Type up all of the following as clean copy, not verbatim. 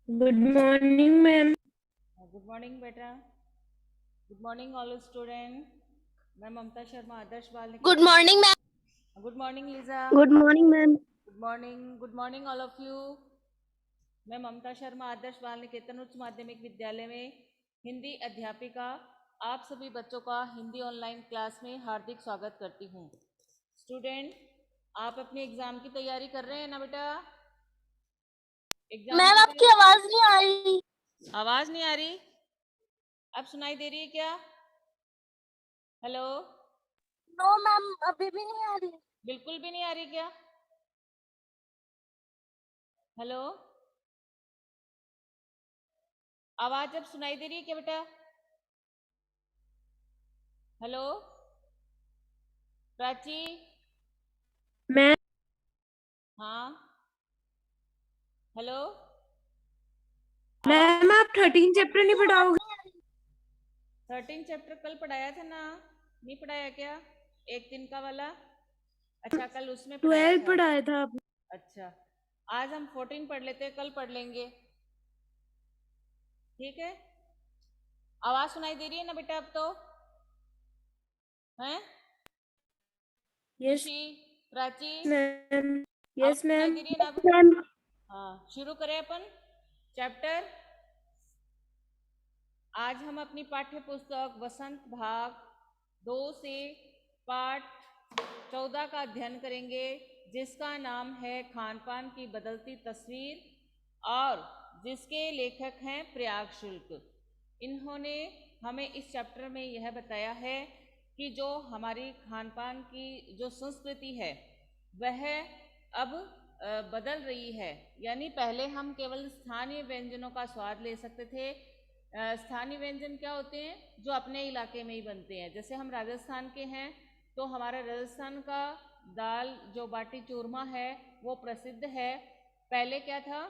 Good morning, ma'am. Good morning बेटा। Good morning all student. मैं Mamta Sharma Adarsh Bal Good Niketan. morning, ma'am. Good morning Liza. Good morning, ma'am. Good morning all of you. मैं ममता शर्मा आदर्श बाल निकेतन उच्च माध्यमिक विद्यालय में हिंदी अध्यापिका आप सभी बच्चों का हिंदी ऑनलाइन क्लास में हार्दिक स्वागत करती हूँ। स्टूडेंट, आप अपने एग्जाम की तैयारी कर रहे हैं ना बेटा? एग्जाम मैम की आपकी आवाज नहीं आ रही। आवाज नहीं आ रही? अब सुनाई दे रही है क्या? हेलो? नो मैम, अभी भी नहीं आ रही। बिल्कुल भी नहीं आ रही क्या? हेलो? आवाज अब सुनाई दे रही है क्या बेटा? हेलो प्राची? Ma'am, हाँ, हेलो? आवाज मैम आप 13 चैप्टर नहीं पढ़ाओगे? 13 चैप्टर कल पढ़ाया था ना? नहीं पढ़ाया क्या? एक दिन का वाला? अच्छा, कल उसमें पढ़ाया 12 था। पढ़ाया था आपने। अच्छा, आज हम 14 पढ़ लेते हैं, कल पढ़ लेंगे। ठीक है? आवाज सुनाई दे रही है ना बेटा अब तो? हैं? Yes, खुशी, प्राची, ma'am. आवाज Yes, सुनाई ma'am. दे रही है ना अब? मैम हाँ, शुरू करें अपन चैप्टर। आज हम अपनी पाठ्य पुस्तक वसंत भाग 2 से पाठ 14 का अध्ययन करेंगे, जिसका नाम है खान पान की बदलती तस्वीर और जिसके लेखक हैं प्रयाग शुक्ल। इन्होंने हमें इस चैप्टर में यह बताया है कि जो हमारी खान पान की जो संस्कृति है वह अब बदल रही है। यानी पहले हम केवल स्थानीय व्यंजनों का स्वाद ले सकते थे। स्थानीय व्यंजन क्या होते हैं? जो अपने इलाके में ही बनते हैं। जैसे हम राजस्थान के हैं तो हमारा राजस्थान का दाल जो बाटी चूरमा है वो प्रसिद्ध है। पहले क्या था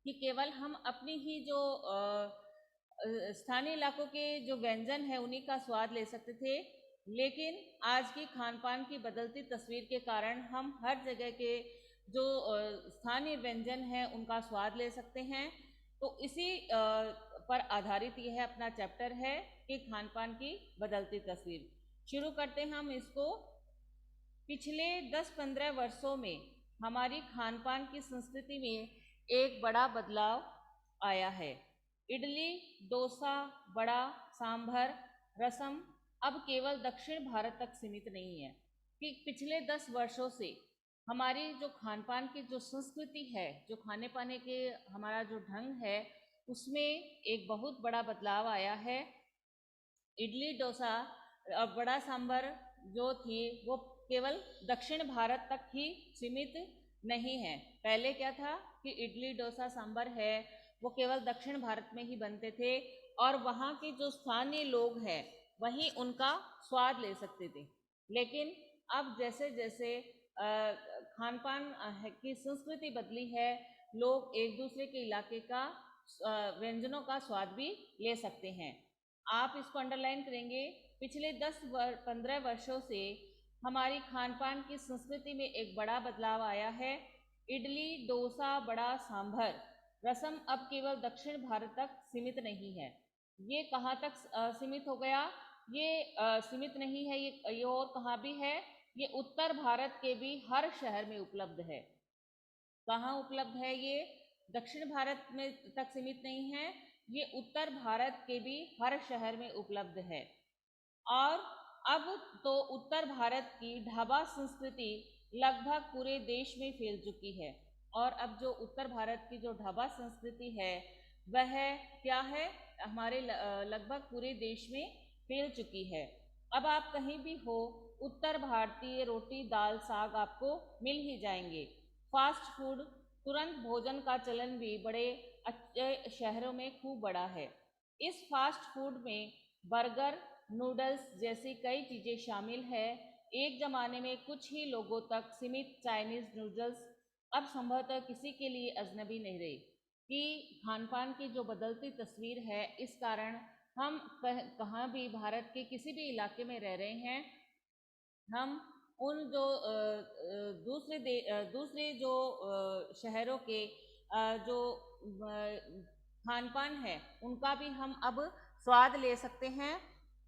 कि केवल हम अपनी ही जो स्थानीय इलाकों के जो व्यंजन है उन्हीं का स्वाद ले सकते थे। लेकिन आज की खान पान की बदलती तस्वीर के कारण हम हर जगह के जो स्थानीय व्यंजन हैं उनका स्वाद ले सकते हैं। तो इसी पर आधारित यह अपना चैप्टर है कि खान पान की बदलती तस्वीर। शुरू करते हैं हम इसको। पिछले 10-15 वर्षों में हमारी खान पान की संस्कृति में एक बड़ा बदलाव आया है। इडली, डोसा, वड़ा, सांभर, रसम अब केवल दक्षिण भारत तक सीमित नहीं है। कि पिछले 10 वर्षों से हमारी जो खान पान की जो संस्कृति है, जो खाने पाने के हमारा जो ढंग है, उसमें एक बहुत बड़ा बदलाव आया है। इडली, डोसा और बड़ा सांभर जो थी वो केवल दक्षिण भारत तक ही सीमित नहीं है। पहले क्या था कि इडली, डोसा, सांभर है वो केवल दक्षिण भारत में ही बनते थे और वहाँ के जो स्थानीय लोग हैं वही उनका स्वाद ले सकते थे। लेकिन अब जैसे जैसे खान पान की संस्कृति बदली है, लोग एक दूसरे के इलाके का व्यंजनों का स्वाद भी ले सकते हैं। आप इसको अंडरलाइन करेंगे। पिछले 10-15 वर्षों से हमारी खान पान की संस्कृति में एक बड़ा बदलाव आया है। इडली, डोसा, बड़ा, सांभर, रसम अब केवल दक्षिण भारत तक सीमित नहीं है। ये कहाँ तक सीमित हो गया? ये सीमित नहीं है, ये और कहाँ भी है? ये उत्तर भारत के भी हर शहर में उपलब्ध है। कहाँ उपलब्ध है ये? दक्षिण भारत में तक सीमित नहीं है, ये उत्तर भारत के भी हर शहर में उपलब्ध है। और अब तो उत्तर भारत की ढाबा संस्कृति लगभग पूरे देश में फैल चुकी है। और अब जो उत्तर भारत की जो ढाबा संस्कृति है वह क्या है? हमारे लगभग पूरे देश में फैल चुकी है। अब आप कहीं भी हो, उत्तर भारतीय रोटी, दाल, साग आपको मिल ही जाएंगे। फास्ट फूड, तुरंत भोजन का चलन भी बड़े अच्छे शहरों में खूब बड़ा है। इस फास्ट फूड में बर्गर, नूडल्स जैसी कई चीज़ें शामिल है। एक ज़माने में कुछ ही लोगों तक सीमित चाइनीज़ नूडल्स अब संभवतः किसी के लिए अजनबी नहीं रही। कि खान पान की जो बदलती तस्वीर है इस कारण हम कहाँ भी भारत के किसी भी इलाके में रह रहे हैं, हम उन जो दूसरे जो शहरों के जो खान पान है उनका भी हम अब स्वाद ले सकते हैं।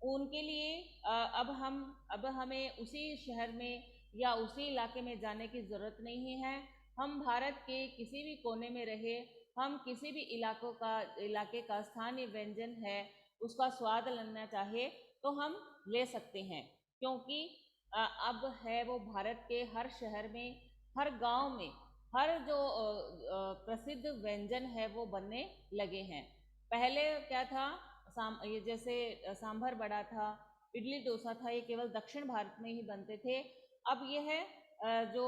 उनके लिए अब हमें उसी शहर में या उसी इलाके में जाने की ज़रूरत नहीं है। हम भारत के किसी भी कोने में रहे, हम किसी भी इलाके का स्थानीय व्यंजन है उसका स्वाद लेना चाहे तो हम ले सकते हैं, क्योंकि अब है वो भारत के हर शहर में, हर गांव में, हर जो प्रसिद्ध व्यंजन है वो बनने लगे हैं। पहले क्या था, ये जैसे सांभर बड़ा था, इडली डोसा था, ये केवल दक्षिण भारत में ही बनते थे। अब यह जो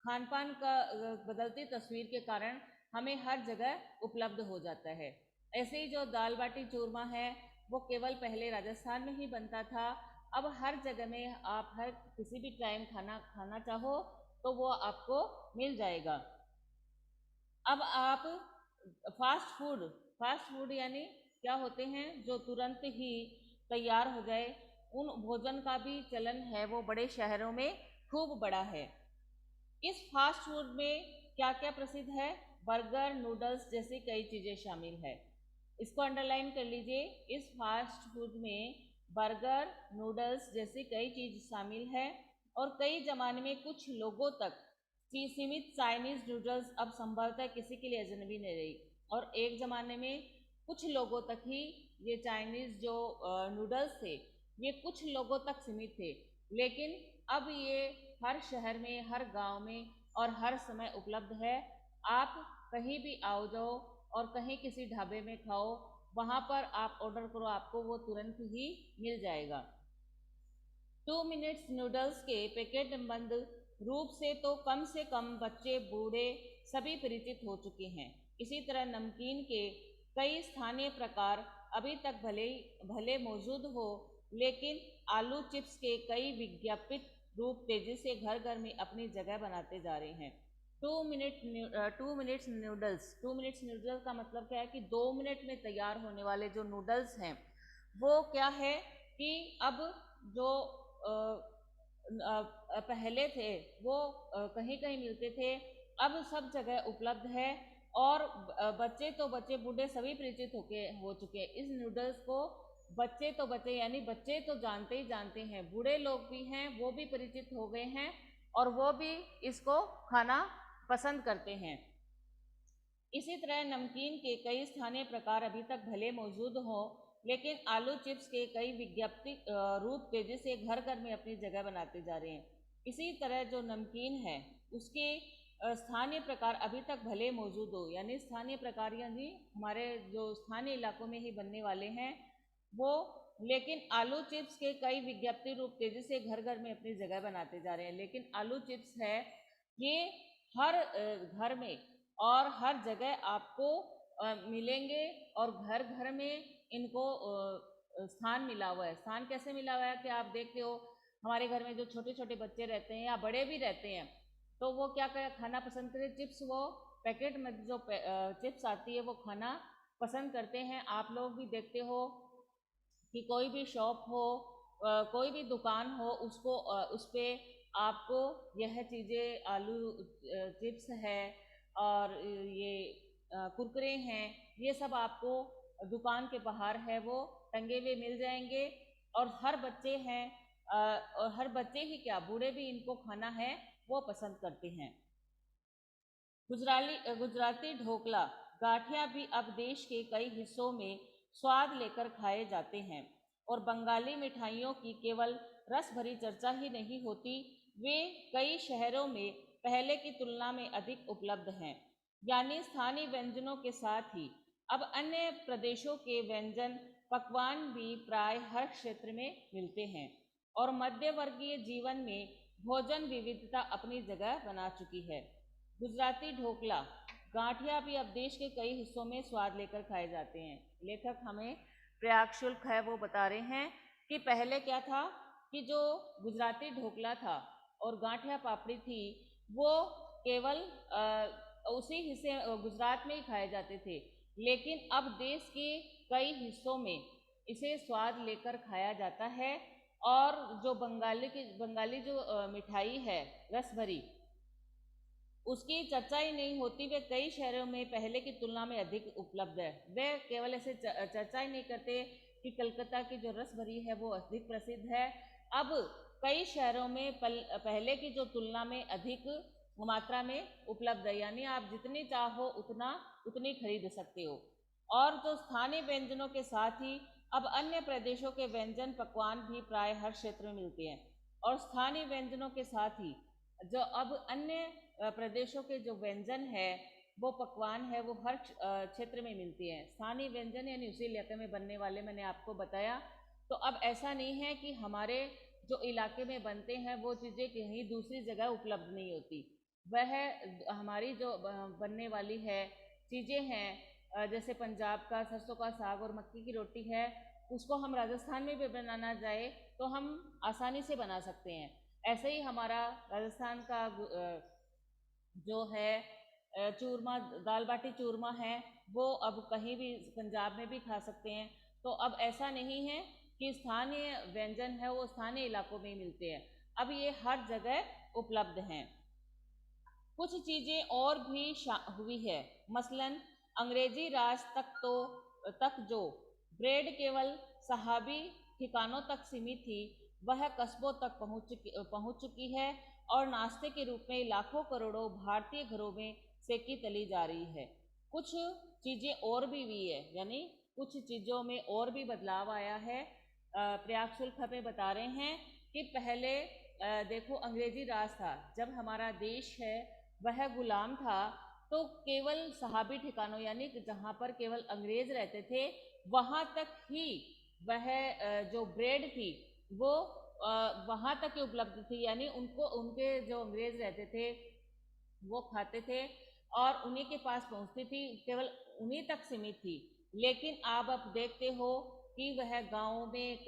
खान पान का बदलती तस्वीर के कारण हमें हर जगह उपलब्ध हो जाता है। ऐसे ही जो दाल बाटी चूरमा है वो केवल पहले राजस्थान में ही बनता था, अब हर जगह में आप हर किसी भी टाइम खाना चाहो तो वो आपको मिल जाएगा। अब आप फास्ट फूड यानी क्या होते हैं, जो तुरंत ही तैयार हो जाए, उन भोजन का भी चलन है वो बड़े शहरों में खूब बड़ा है। इस फास्ट फूड में क्या क्या प्रसिद्ध है? बर्गर, नूडल्स जैसी कई चीज़ें शामिल है। इसको अंडरलाइन कर लीजिए। इस फास्ट फूड में बर्गर, नूडल्स जैसी कई चीज़ शामिल है और कई ज़माने में कुछ लोगों तक सीमित चाइनीज़ नूडल्स अब संभवतः किसी के लिए अजनबी नहीं रही, और एक ज़माने में कुछ लोगों तक ही ये चाइनीज़ जो नूडल्स थे ये कुछ लोगों तक सीमित थे, लेकिन अब ये हर शहर में, हर गांव में और हर समय उपलब्ध है। आप कहीं भी आओ जाओ और कहीं किसी ढाबे में खाओ, वहाँ पर आप ऑर्डर करो, आपको वो तुरंत ही मिल जाएगा। 2 मिनट्स नूडल्स के पैकेट बंद रूप से कम बच्चे बूढ़े सभी परिचित हो चुके हैं। इसी तरह नमकीन के कई स्थानीय प्रकार अभी तक भले मौजूद हो, लेकिन आलू चिप्स के कई विज्ञापित रूप तेजी से घर घर में अपनी जगह बनाते जा रहे हैं। 2 मिनट्स नूडल्स, 2 मिनट्स नूडल्स का मतलब क्या है कि 2 मिनट में तैयार होने वाले जो नूडल्स हैं वो क्या है कि अब जो पहले थे वो कहीं कहीं मिलते थे, अब सब जगह उपलब्ध है और बच्चे तो बच्चे, बूढ़े सभी परिचित हो चुके हैं इस नूडल्स को। बच्चे तो बच्चे यानी बच्चे तो जानते ही जानते हैं, बूढ़े लोग भी हैं वो भी परिचित हो गए हैं और वो भी इसको खाना पसंद करते हैं। इसी तरह नमकीन के कई स्थानीय प्रकार अभी तक भले मौजूद हों, लेकिन आलू चिप्स के कई विज्ञापित रूप तेजी से घर घर में अपनी जगह बनाते जा रहे हैं। इसी तरह जो नमकीन है उसके स्थानीय प्रकार अभी तक भले मौजूद हो, यानी स्थानीय प्रकार यानी हमारे जो स्थानीय इलाकों में ही बनने वाले हैं वो, लेकिन आलू चिप्स के कई विज्ञापित रूप तेजी से घर घर में अपनी जगह बनाते जा रहे हैं। लेकिन आलू चिप्स है ये हर घर में और हर जगह आपको मिलेंगे और घर घर में इनको स्थान मिला हुआ है। स्थान कैसे मिला हुआ है कि आप देखते हो हमारे घर में जो छोटे छोटे बच्चे रहते हैं या बड़े भी रहते हैं तो वो क्या खाना पसंद करते हैं, चिप्स, वो पैकेट में जो चिप्स आती है वो खाना पसंद करते हैं। आप लोग भी देखते हो कि कोई भी शॉप हो, कोई भी दुकान हो, उसको उस पर आपको यह चीज़ें, आलू चिप्स है और ये कुरकुरे हैं, ये सब आपको दुकान के बाहर है वो टंगे हुए मिल जाएंगे। और हर बच्चे हैं और हर बच्चे ही क्या, बूढ़े भी इनको खाना है वो पसंद करते हैं। गुजराती ढोकला, गाठिया भी अब देश के कई हिस्सों में स्वाद लेकर खाए जाते हैं और बंगाली मिठाइयों की केवल रस भरी चर्चा ही नहीं होती, वे कई शहरों में पहले की तुलना में अधिक उपलब्ध हैं। यानी स्थानीय व्यंजनों के साथ ही अब अन्य प्रदेशों के व्यंजन पकवान भी प्राय हर क्षेत्र में मिलते हैं और मध्यवर्गीय जीवन में भोजन विविधता अपनी जगह बना चुकी है। गुजराती ढोकला, गांठिया भी अब देश के कई हिस्सों में स्वाद लेकर खाए जाते हैं। लेखक हमें प्रयाग शुल्क है वो बता रहे हैं कि पहले क्या था कि जो गुजराती ढोकला था और गांठिया पापड़ी थी वो केवल उसी हिस्से गुजरात में ही खाए जाते थे, लेकिन अब देश के कई हिस्सों में इसे स्वाद लेकर खाया जाता है और जो बंगाली जो मिठाई है रस भरी, उसकी चर्चा ही नहीं होती। वे कई शहरों में पहले की तुलना में अधिक उपलब्ध है। वे केवल ऐसे चर्चा ही नहीं करते कि कलकत्ता की जो रस भरी है वो अधिक प्रसिद्ध है। अब कई शहरों में पहले की जो तुलना में अधिक मात्रा में उपलब्ध है, यानी आप जितनी चाहो उतनी खरीद सकते हो। और जो स्थानीय व्यंजनों के साथ ही अब अन्य प्रदेशों के व्यंजन पकवान भी प्राय हर क्षेत्र में मिलते हैं। और स्थानीय व्यंजनों के साथ ही जो अब अन्य प्रदेशों के जो व्यंजन है वो पकवान है वो हर क्षेत्र में मिलती हैं। स्थानीय व्यंजन यानी उसी इलाके में बनने वाले, मैंने आपको बताया। तो अब ऐसा नहीं है कि हमारे जो इलाके में बनते हैं वो चीज़ें कहीं दूसरी जगह उपलब्ध नहीं होती। वह हमारी जो बनने वाली है चीज़ें हैं, जैसे पंजाब का सरसों का साग और मक्की की रोटी है, उसको हम राजस्थान में भी बनाना जाए तो हम आसानी से बना सकते हैं। ऐसे ही हमारा राजस्थान का जो है चूरमा, दाल बाटी चूरमा है, वो अब कहीं भी पंजाब में भी खा सकते हैं। तो अब ऐसा नहीं है कि स्थानीय व्यंजन है वो स्थानीय इलाकों में ही मिलते हैं, अब ये हर जगह उपलब्ध हैं। कुछ चीज़ें और भी हुई है, मसलन अंग्रेजी राज तक जो ब्रेड केवल सहाबी ठिकानों तक सीमित थी, वह कस्बों तक पहुंच चुकी है और नाश्ते के रूप में लाखों करोड़ों भारतीय घरों में सेकी तली जा रही है। कुछ चीज़ें और भी हुई है, यानी कुछ चीज़ों में और भी बदलाव आया है। प्रयाग शुल्क हमें बता रहे हैं कि पहले देखो अंग्रेजी राज था, जब हमारा देश है वह गुलाम था, तो केवल सहाबी ठिकानों यानी जहाँ पर केवल अंग्रेज रहते थे वहाँ तक ही वह जो ब्रेड थी वो वहाँ तक ही उपलब्ध थी, यानी उनके जो अंग्रेज रहते थे वो खाते थे और उन्हीं के पास पहुँचती थी, केवल उन्हीं तक सीमित थी। लेकिन अब देखते हो कि वह गाँव में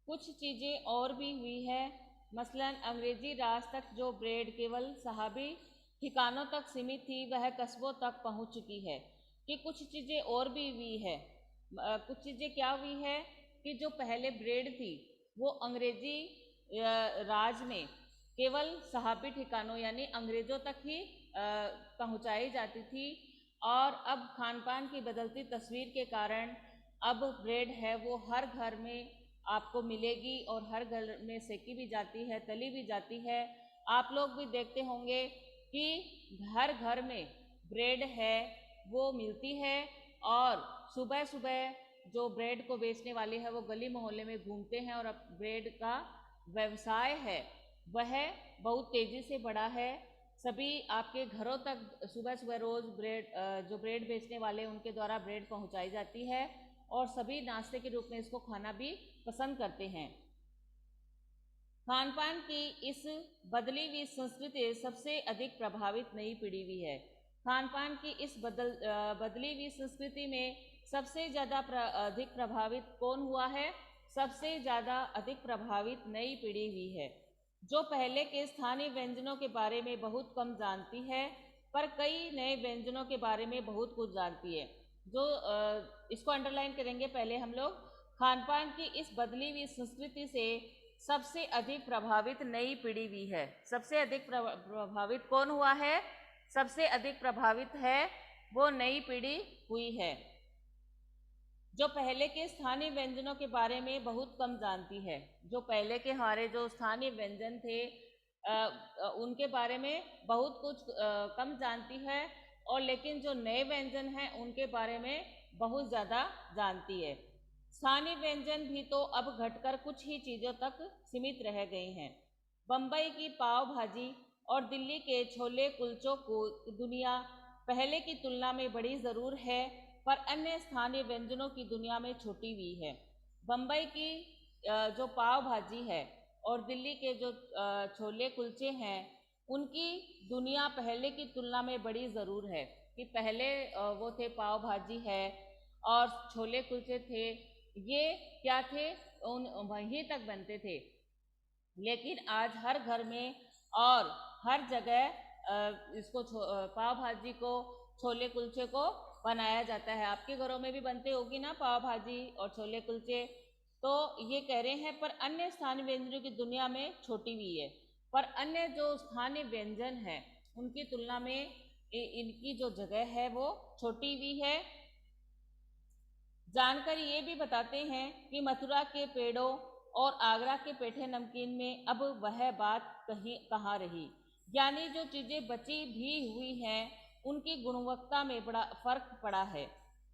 कुछ चीज़ें और भी हुई है, मसलन अंग्रेजी राज तक जो ब्रेड केवल सहाबी ठिकानों तक सीमित थी वह कस्बों तक पहुंच चुकी है। कि कुछ चीज़ें और भी हुई है, कुछ चीज़ें क्या हुई है कि जो पहले ब्रेड थी वो अंग्रेजी राज में केवल सहाबी ठिकानों यानी अंग्रेजों तक ही पहुंचाई जाती थी। और अब खान पान की बदलती तस्वीर के कारण अब ब्रेड है वो हर घर में आपको मिलेगी और हर घर में सेकी भी जाती है, तली भी जाती है। आप लोग भी देखते होंगे कि हर घर में ब्रेड है वो मिलती है और सुबह सुबह जो ब्रेड को बेचने वाले हैं वो गली मोहल्ले में घूमते हैं और अब ब्रेड का व्यवसाय है वह बहुत तेज़ी से बढ़ा है। सभी आपके घरों तक सुबह सुबह रोज़ जो ब्रेड बेचने वाले उनके द्वारा ब्रेड पहुंचाई जाती है और सभी नाश्ते के रूप में इसको खाना भी पसंद करते हैं। खान पान की इस बदली हुई संस्कृति सबसे अधिक प्रभावित नई पीढ़ी हुई है। खान पान की इस बदली हुई संस्कृति में सबसे ज़्यादा अधिक प्रभावित कौन हुआ है? सबसे ज़्यादा अधिक प्रभावित नई पीढ़ी हुई है, जो पहले के स्थानीय व्यंजनों के बारे में बहुत कम जानती है पर कई नए व्यंजनों के बारे में बहुत कुछ जानती है। जो इसको अंडरलाइन करेंगे पहले हम लोग। खान पान की इस बदली हुई संस्कृति से सबसे अधिक प्रभावित नई पीढ़ी हुई है। सबसे अधिक प्रभावित कौन हुआ है? सबसे अधिक प्रभावित है वो नई पीढ़ी हुई है, जो पहले के स्थानीय व्यंजनों के बारे में बहुत कम जानती है। जो पहले के हमारे जो स्थानीय व्यंजन थे उनके बारे में बहुत कुछ कम जानती है और लेकिन जो नए व्यंजन हैं उनके बारे में बहुत ज़्यादा जानती है। स्थानीय व्यंजन भी तो अब घटकर कुछ ही चीज़ों तक सीमित रह गए हैं। बम्बई की पाव भाजी और दिल्ली के छोले कुलचों को दुनिया पहले की तुलना में बड़ी ज़रूर है पर अन्य स्थानीय व्यंजनों की दुनिया में छोटी हुई है। बम्बई की जो पाव भाजी है और दिल्ली के जो छोले कुलचे हैं उनकी दुनिया पहले की तुलना में बड़ी ज़रूर है कि पहले वो थे पाव भाजी है और छोले कुलचे थे, ये क्या थे उन वहीं तक बनते थे, लेकिन आज हर घर में और हर जगह इसको पाव भाजी को छोले कुलचे को बनाया जाता है। आपके घरों में भी बनते होगी ना पाव भाजी और छोले कुलचे। तो ये कह रहे हैं पर अन्य स्थानीय व्यंजनों की दुनिया में छोटी हुई है, पर अन्य जो स्थानीय व्यंजन है उनकी तुलना में इनकी जो जगह है वो छोटी हुई है। जानकारी ये भी बताते हैं कि मथुरा के पेड़ों और आगरा के पेठे नमकीन में अब वह बात कहाँ रही, यानी जो चीज़ें बची भी हुई हैं उनकी गुणवत्ता में बड़ा फर्क पड़ा है।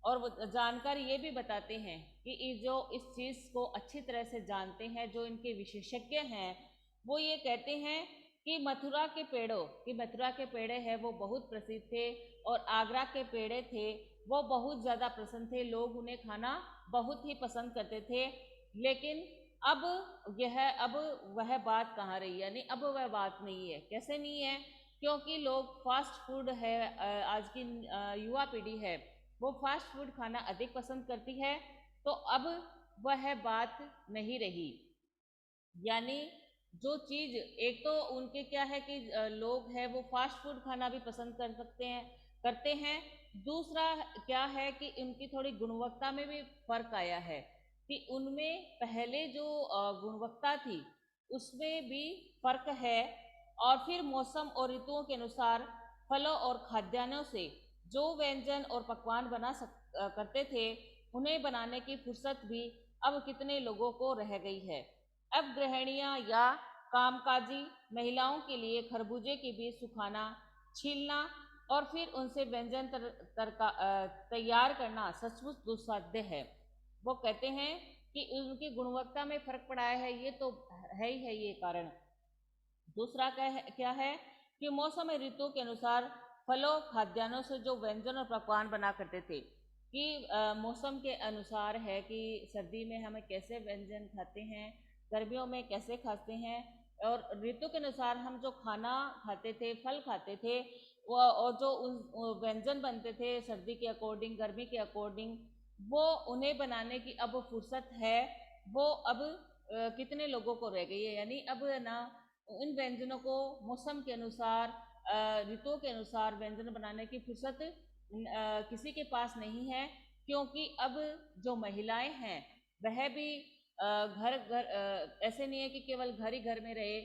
और जानकारी ये भी बताते हैं कि जो इस चीज़ को अच्छी तरह से जानते हैं, जो इनके विशेषज्ञ हैं, वो ये कहते हैं कि मथुरा के पेड़े हैं वो बहुत प्रसिद्ध थे और आगरा के पेड़े थे वो बहुत ज़्यादा पसंद थे, लोग उन्हें खाना बहुत ही पसंद करते थे। लेकिन अब वह बात कहाँ रही, यानी अब वह बात नहीं है। कैसे नहीं है? क्योंकि लोग फास्ट फूड है, आज की युवा पीढ़ी है वो फास्ट फूड खाना अधिक पसंद करती है, तो अब वह बात नहीं रही। यानी जो चीज़ एक तो उनके क्या है कि लोग हैं वो फास्ट फूड खाना भी पसंद करते हैं। दूसरा क्या है कि उनकी थोड़ी गुणवत्ता में भी फर्क आया है कि उनमें पहले जो गुणवत्ता थी उसमें भी फर्क है। और फिर मौसम और ऋतुओं के अनुसार फलों और खाद्यान्नों से जो व्यंजन और पकवान करते थे उन्हें बनाने की फुर्सत भी अब कितने लोगों को रह गई है। अब गृहिणियां या कामकाजी महिलाओं के लिए खरबूजे के बीज सुखाना, छीलना और फिर उनसे व्यंजन तैयार करना सचमुच दुस्साध्य है। वो कहते हैं कि उनकी गुणवत्ता में फर्क पड़ा है, ये तो है ही है ये कारण। दूसरा क्या है कि मौसम और ऋतु के अनुसार फलों खाद्यान्नों से जो व्यंजन और पकवान बना करते थे कि मौसम के अनुसार है कि सर्दी में हमें कैसे व्यंजन खाते हैं, गर्मियों में कैसे खाते हैं, और ऋतु के अनुसार हम जो खाना खाते थे, फल खाते थे वो और जो व्यंजन बनते थे सर्दी के अकॉर्डिंग, गर्मी के अकॉर्डिंग, वो उन्हें बनाने की अब फुर्सत है वो अब कितने लोगों को रह गई है। यानी अब ना इन व्यंजनों को मौसम के अनुसार, ऋतुओं के अनुसार व्यंजन बनाने की फुर्सत किसी के पास नहीं है, क्योंकि अब जो महिलाएं हैं वह भी घर घर ऐसे नहीं है कि केवल घर ही घर में रहे,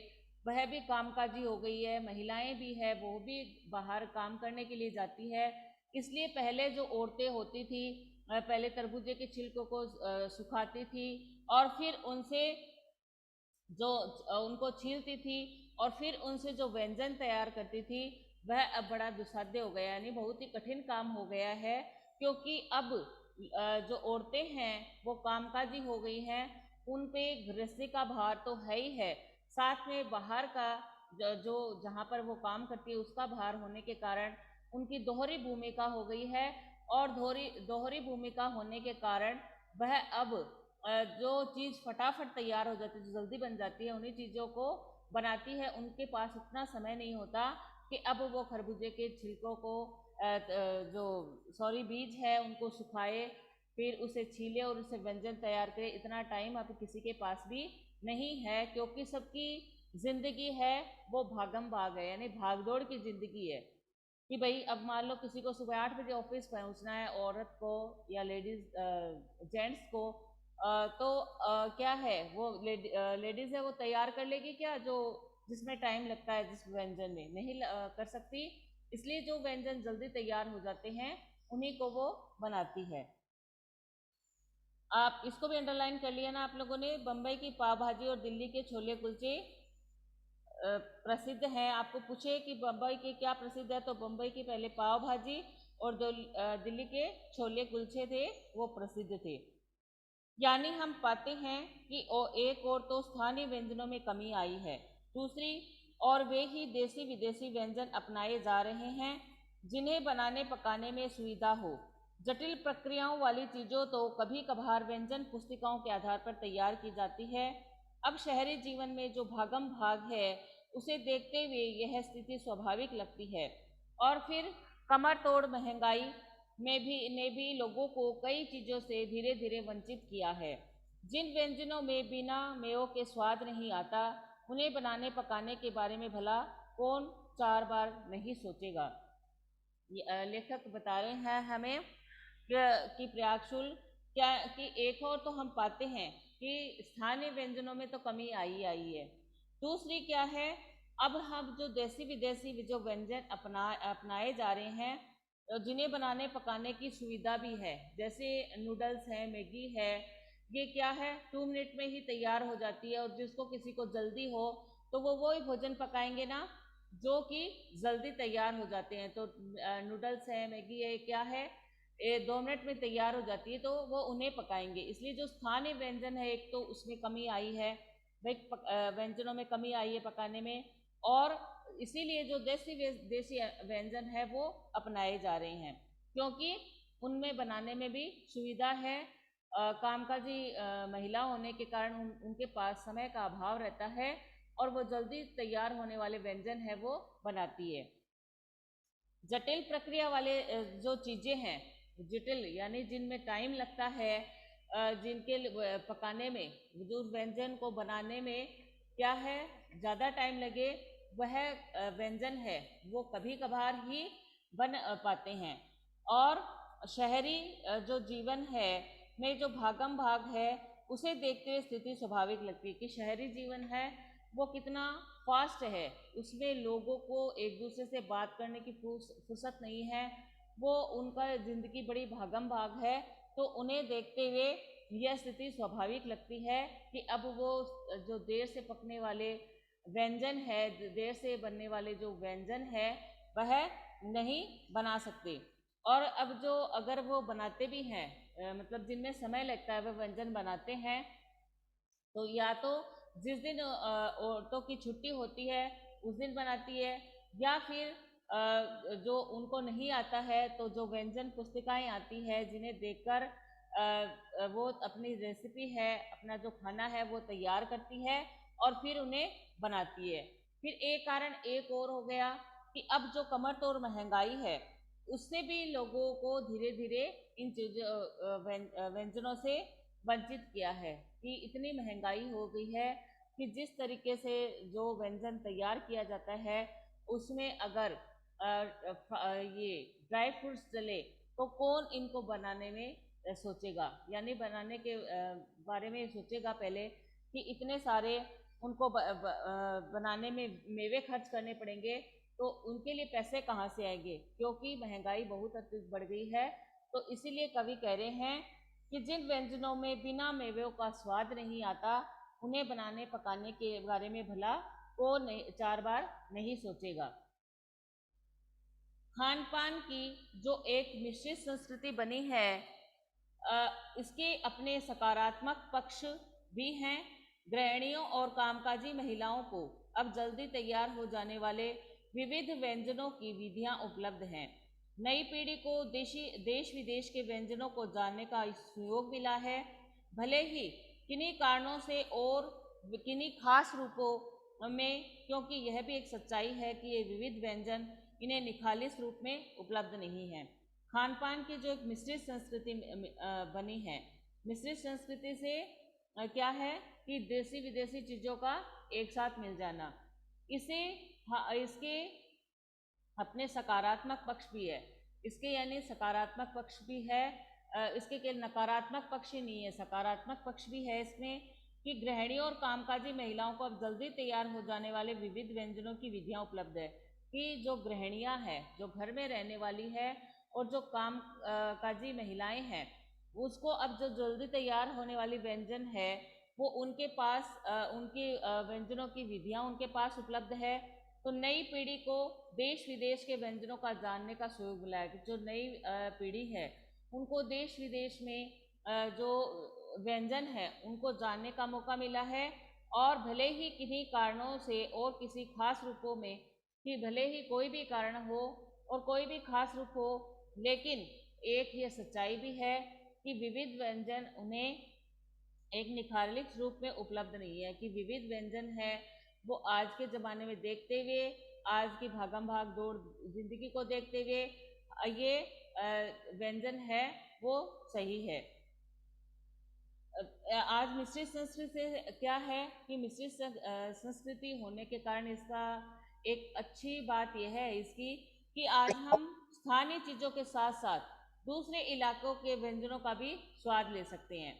वह भी कामकाजी हो गई है, महिलाएं भी है वो भी बाहर काम करने के लिए जाती है। इसलिए पहले जो औरतें होती थी पहले तरबूजे के छिलकों को सुखाती थी और फिर उनसे जो उनको छीलती थी और फिर उनसे जो व्यंजन तैयार करती थी वह अब बड़ा दुस्साध्य हो गया, यानी बहुत ही कठिन काम हो गया है। क्योंकि अब जो औरतें हैं वो कामकाजी हो गई हैं, उन पे गृहस्थी का भार तो है ही है, साथ में बाहर का जो जहाँ पर वो काम करती है उसका भार होने के कारण उनकी दोहरी भूमिका हो गई है। और दोहरी भूमिका होने के कारण वह अब जो चीज़ फटाफट तैयार हो जाती है, जो जल्दी बन जाती है, उन्हीं चीज़ों को बनाती है। उनके पास इतना समय नहीं होता कि अब वो खरबूजे के छिलकों को जो बीज है उनको सुखाए, फिर उसे छीले और उससे व्यंजन तैयार करे। इतना टाइम अब किसी के पास भी नहीं है, क्योंकि सबकी ज़िंदगी है वो भागम भाग है, यानी भागदौड़ की ज़िंदगी है। कि भाई अब मान लो किसी को सुबह 8 बजे ऑफिस पहुंचना है, औरत को या जेंट्स को, तो क्या है वो लेडीज है वो तैयार कर लेगी क्या, जो जिसमें टाइम लगता है जिस व्यंजन में नहीं कर सकती। इसलिए जो व्यंजन जल्दी तैयार हो जाते हैं उन्हीं को वो बनाती है। आप इसको भी अंडरलाइन कर लिया ना आप लोगों ने। बम्बई की पाव भाजी और दिल्ली के छोले कुलचे प्रसिद्ध हैं। आपको पूछे कि बम्बई के क्या प्रसिद्ध है, तो बम्बई की पहले पाव भाजी और दिल्ली के छोले कुलचे थे वो प्रसिद्ध थे। यानी हम पाते हैं कि एक और तो स्थानीय व्यंजनों में कमी आई है, दूसरी और वे ही देसी विदेशी व्यंजन अपनाए जा रहे हैं जिन्हें बनाने पकाने में सुविधा हो। जटिल प्रक्रियाओं वाली चीज़ों तो कभी कभार व्यंजन पुस्तिकाओं के आधार पर तैयार की जाती है। अब शहरी जीवन में जो भागम भाग है उसे देखते हुए यह स्थिति स्वाभाविक लगती है। और फिर कमर तोड़ महंगाई ने भी लोगों को कई चीज़ों से धीरे धीरे वंचित किया है। जिन व्यंजनों में बिना मेयों के स्वाद नहीं आता, उन्हें बनाने पकाने के बारे में भला कौन 4 बार नहीं सोचेगा। लेखक बता रहे हैं हमें कि प्रयागशुल क्या कि एक और तो हम पाते हैं कि स्थानीय व्यंजनों में तो कमी आई है। दूसरी क्या है, अब हम जो देसी विदेशी जो व्यंजन अपनाए जा रहे हैं जिन्हें बनाने पकाने की सुविधा भी है, जैसे नूडल्स है, मैगी है, ये क्या है 2 मिनट में ही तैयार हो जाती है। और जिसको किसी को जल्दी हो तो वो वही भोजन पकाएंगे ना जो कि जल्दी तैयार हो जाते हैं। तो नूडल्स है, मैगी है, क्या है 2 मिनट में तैयार हो जाती है, तो वो उन्हें पकाएंगे। इसलिए जो स्थानीय व्यंजन है एक तो उसमें कमी आई है, व्यंजनों में कमी आई है पकाने में, और इसीलिए जो देसी व्यंजन है वो अपनाए जा रहे हैं, क्योंकि उनमें बनाने में भी सुविधा है। कामकाजी महिला होने के कारण उनके पास समय का अभाव रहता है और वो जल्दी तैयार होने वाले व्यंजन है वो बनाती है। जटिल प्रक्रिया वाले जो चीज़ें हैं, जटिल यानी जिनमें टाइम लगता है, जिनके पकाने में, जो व्यंजन को बनाने में क्या है ज़्यादा टाइम लगे, वह व्यंजन है वो कभी कभार ही बन पाते हैं। और शहरी जो जीवन है में जो भागम भाग है उसे देखते हुए स्थिति स्वाभाविक लगती है कि शहरी जीवन है वो कितना फास्ट है, उसमें लोगों को एक दूसरे से बात करने की फुर्सत नहीं है, वो उनका ज़िंदगी बड़ी भागम भाग है। तो उन्हें देखते हुए यह स्थिति स्वाभाविक लगती है कि अब वो जो देर से पकने वाले व्यंजन है, देर से बनने वाले जो व्यंजन है वह नहीं बना सकते। और अब जो अगर वो बनाते भी हैं मतलब जिनमें समय लगता है वह व्यंजन बनाते हैं, तो या तो जिस दिन औरतों की छुट्टी होती है उस दिन बनाती है, या फिर जो उनको नहीं आता है तो जो व्यंजन पुस्तिकाएं आती है जिन्हें देखकर वो अपनी रेसिपी है, अपना जो खाना है वो तैयार करती है और फिर उन्हें बनाती है। फिर एक कारण एक और हो गया कि अब जो कमर तोड़ महंगाई है उससे भी लोगों को धीरे धीरे इन चीज़ों व्यंजनों से वंचित किया है कि इतनी महंगाई हो गई है कि जिस तरीके से जो व्यंजन तैयार किया जाता है उसमें अगर ये ड्राई फ्रूट्स डले तो कौन इनको बनाने में सोचेगा, यानी बनाने के बारे में सोचेगा पहले कि इतने सारे उनको बनाने में मेवे खर्च करने पड़ेंगे, तो उनके लिए पैसे कहाँ से आएंगे, क्योंकि महंगाई बहुत अत्यधिक बढ़ गई है। तो इसीलिए कवि कह रहे हैं कि जिन व्यंजनों में बिना मेवों का स्वाद नहीं आता, उन्हें बनाने पकाने के बारे में भला को नहीं, 4 बार नहीं सोचेगा। खान पान की जो एक मिश्रित संस्कृति बनी है, इसके अपने सकारात्मक पक्ष भी हैं। गृहिणियों और कामकाजी महिलाओं को अब जल्दी तैयार हो जाने वाले विविध व्यंजनों की विधियां उपलब्ध हैं। नई पीढ़ी को देश विदेश के व्यंजनों को जानने का सुयोग मिला है, भले ही किन्हीं कारणों से और किन्हीं खास रूपों में, क्योंकि यह भी एक सच्चाई है कि ये विविध व्यंजन इन्हें निखालिस रूप में उपलब्ध नहीं है। खान पान की जो एक मिश्रित संस्कृति बनी है, मिश्रित संस्कृति से क्या है कि देसी विदेशी चीज़ों का एक साथ मिल जाना, इसके अपने सकारात्मक पक्ष भी है। इसके यानी सकारात्मक पक्ष भी है, इसके केवल नकारात्मक पक्ष ही नहीं है, सकारात्मक पक्ष भी है इसमें कि गृहिणियों और कामकाजी महिलाओं को अब जल्दी तैयार हो जाने वाले विविध व्यंजनों की विधियां उपलब्ध है। कि जो गृहिणियां हैं, जो घर में रहने वाली है, और जो कामकाजी महिलाएं हैं, उसको अब जो जल्दी तैयार होने वाली व्यंजन है वो उनके पास उनकी व्यंजनों की विधियां उनके पास उपलब्ध है। तो नई पीढ़ी को देश विदेश के व्यंजनों का जानने का सुयोग मिला है। जो नई पीढ़ी है उनको देश विदेश में जो व्यंजन है उनको जानने का मौका मिला है, और भले ही किन्हीं कारणों से और किसी खास रूपों में, कि भले ही कोई भी कारण हो और कोई भी खास रूप हो, लेकिन एक ये सच्चाई भी है कि विविध व्यंजन उन्हें एक निखालिस रूप में उपलब्ध नहीं है। कि विविध व्यंजन है वो आज के ज़माने में देखते हुए, आज की भागम भाग दौड़ जिंदगी को देखते हुए ये व्यंजन है वो सही है। आज मिश्रित संस्कृति से क्या है कि मिश्रित संस्कृति होने के कारण इसका एक अच्छी बात यह है इसकी कि आज हम स्थानीय चीज़ों के साथ साथ दूसरे इलाकों के व्यंजनों का भी स्वाद ले सकते हैं।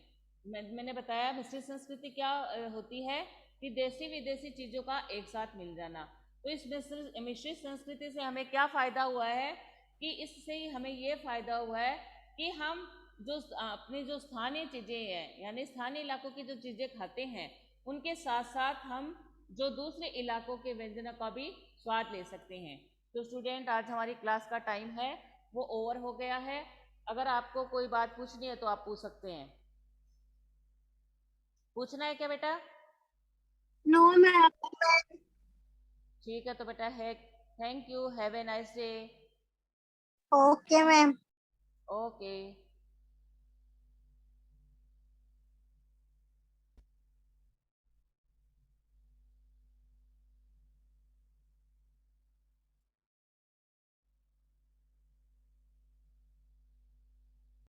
मैंने बताया मिश्रित संस्कृति क्या होती है कि देसी विदेशी चीज़ों का एक साथ मिल जाना। तो इस मिश्रित संस्कृति से हमें क्या फ़ायदा हुआ है कि इससे ही हमें ये फ़ायदा हुआ है कि हम जो अपनी जो स्थानीय चीज़ें हैं, यानी स्थानीय इलाकों की जो चीज़ें खाते हैं, उनके साथ साथ हम जो दूसरे इलाकों के व्यंजनों का भी स्वाद ले सकते हैं। तो स्टूडेंट, आज हमारी क्लास का टाइम है वो ओवर हो गया है। अगर आपको कोई बात पूछनी है तो आप पूछ सकते हैं। पूछना है क्या बेटा? No ma'am. ठीक है, तो बेटा है। Thank you, have a nice day. Okay ma'am. Okay.